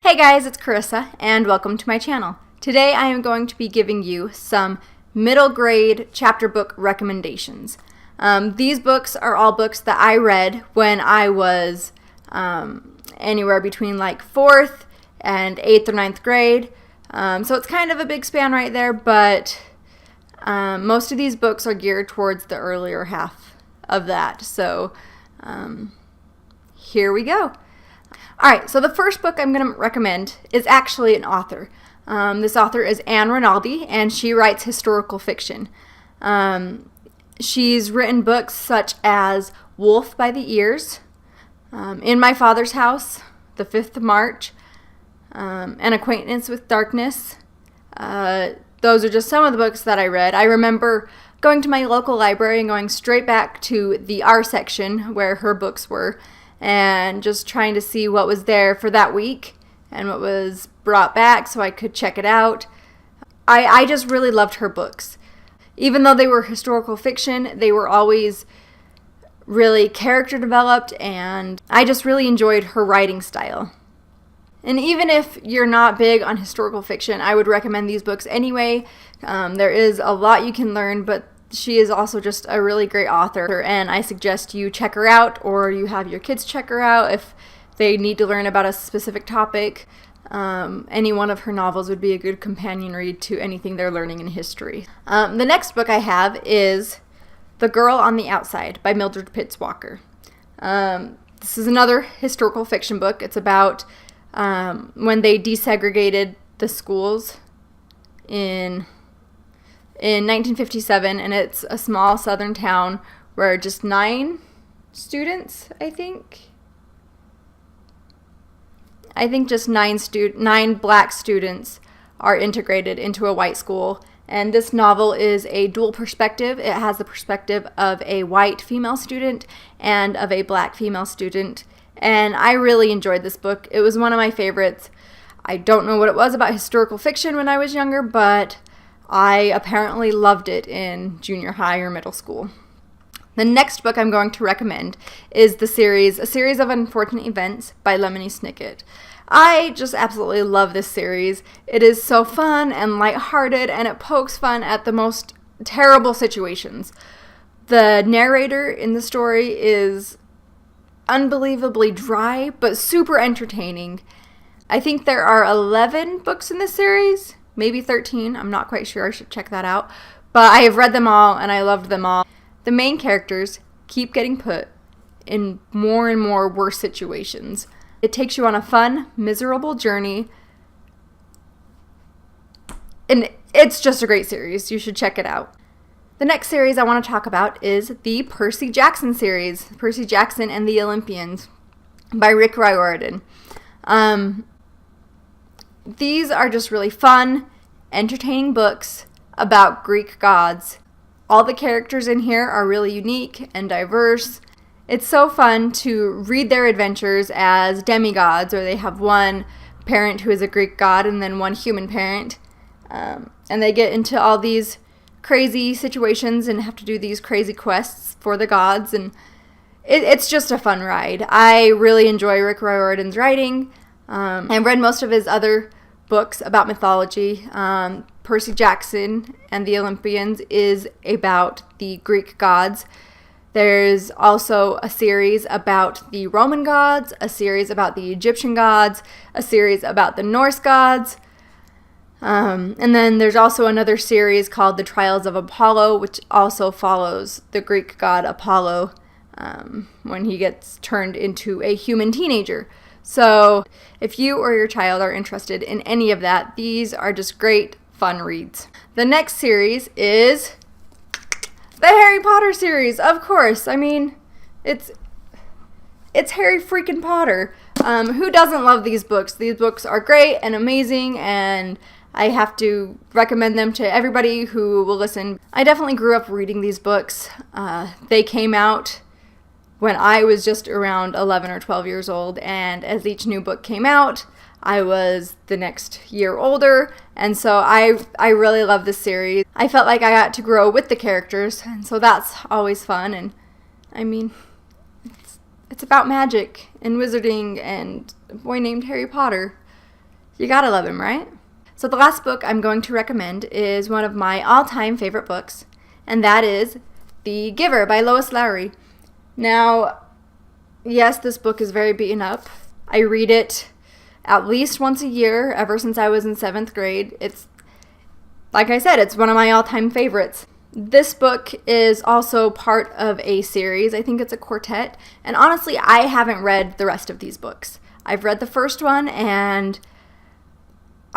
Hey guys, it's Carissa, and welcome to my channel. Today I am going to be giving you some middle grade chapter book recommendations. These books are all books that I read when I was anywhere between like 4th and 8th or 9th grade. So it's kind of a big span right there, but most of these books are geared towards the earlier half of that. So here we go. Alright, so the first book I'm going to recommend is actually an author. This author is Rinaldi, and she writes historical fiction. She's written books such as Wolf by the Ears, In My Father's House, The 5th of March, An Acquaintance with Darkness. Those are just some of the books that I read. I remember going to my local library and going straight back to the R section where her books were, and just trying to see what was there for that week and what was brought back so I could check it out. I just really loved her books. Even though they were historical fiction, they were always really character developed, and I just really enjoyed her writing style. And even if you're not big on historical fiction, I would recommend these books anyway. There is a lot you can learn, but she is also just a really great author, and I suggest you check her out, or you have your kids check her out if they need to learn about a specific topic. Any one of her novels would be a good companion read to anything they're learning in history. The next book I have is The Girl on the Outside by Mildred Walker. This is another historical fiction book. It's about when they desegregated the schools in 1957, and it's a small southern town where just 9 students, I think just 9 black students are integrated into a white school. And this novel is a dual perspective. It has the perspective of a white female student and of a black female student. And I really enjoyed this book. It was one of my favorites. I don't know what it was about historical fiction when I was younger, but I apparently loved it in junior high or middle school. The next book I'm going to recommend is A Series of Unfortunate Events by Lemony Snicket. I just absolutely love this series. It is so fun and lighthearted, and it pokes fun at the most terrible situations. The narrator in the story is unbelievably dry, but super entertaining. I think there are 11 books in this series, maybe 13. I'm not quite sure. I should check that out. But I have read them all, and I loved them all. The main characters keep getting put in more and more worse situations. It takes you on a fun, miserable journey, and it's just a great series. You should check it out. The next series I want to talk about is the Percy Jackson series, Percy Jackson and the Olympians by Riordan. These are just really fun, entertaining books about Greek gods. All the characters in here are really unique and diverse. It's so fun to read their adventures as demigods, or they have one parent who is a Greek god and then one human parent. And they get into all these crazy situations and have to do these crazy quests for the gods. And it's just a fun ride. I really enjoy Rick Riordan's writing. I read most of his other books about mythology. Percy Jackson and the Olympians is about the Greek gods. There's also a series about the Roman gods, a series about the Egyptian gods, a series about the Norse gods. And then there's also another series called The Trials of Apollo, which also follows the Greek god Apollo when he gets turned into a human teenager. So if you or your child are interested in any of that, these are just great, fun reads. The next series is the Harry Potter series, of course. I mean, it's Harry freaking Potter. Who doesn't love these books? These books are great and amazing, and I have to recommend them to everybody who will listen. I definitely grew up reading these books. They came out when I was just around 11 or 12 years old, and as each new book came out, I was the next year older, and so I really love this series. I felt like I got to grow with the characters, and so that's always fun. And I mean, it's about magic and wizarding and a boy named Harry Potter. You gotta love him, right? So the last book I'm going to recommend is one of my all-time favorite books, and that is The Giver by Lois Lowry. Now, yes, this book is very beaten up. I read it at least once a year ever since I was in 7th grade. It's, like I said, it's one of my all-time favorites. This book is also part of a series. I think it's a quartet. And honestly, I haven't read the rest of these books. I've read the first one, and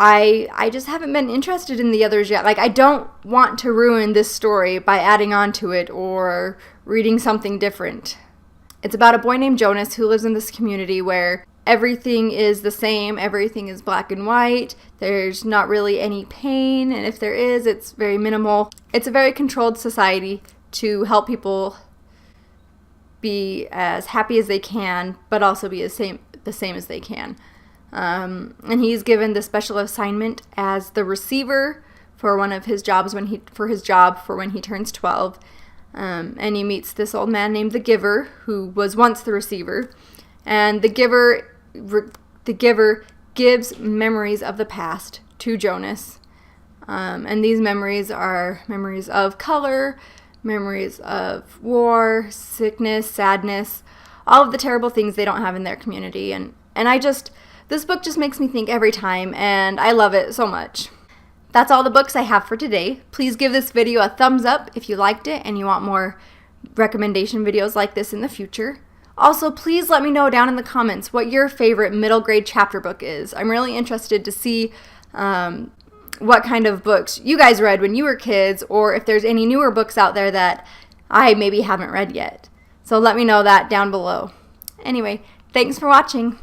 I just haven't been interested in the others yet. Like, I don't want to ruin this story by adding on to it or reading something different. It's about a boy named Jonas who lives in this community where everything is the same, everything is black and white, there's not really any pain, and if there is, it's very minimal. It's a very controlled society to help people be as happy as they can, but also be the same as they can. And he's given the special assignment as the receiver for one of his jobs when he turns 12. And he meets this old man named the Giver, who was once the receiver. And the Giver gives memories of the past to Jonas. And these memories are memories of color, memories of war, sickness, sadness, all of the terrible things they don't have in their community. And this book just makes me think every time, and I love it so much. That's all the books I have for today. Please give this video a thumbs up if you liked it and you want more recommendation videos like this in the future. Also, please let me know down in the comments what your favorite middle grade chapter book is. I'm really interested to see what kind of books you guys read when you were kids, or if there's any newer books out there that I maybe haven't read yet. So let me know that down below. Anyway, thanks for watching.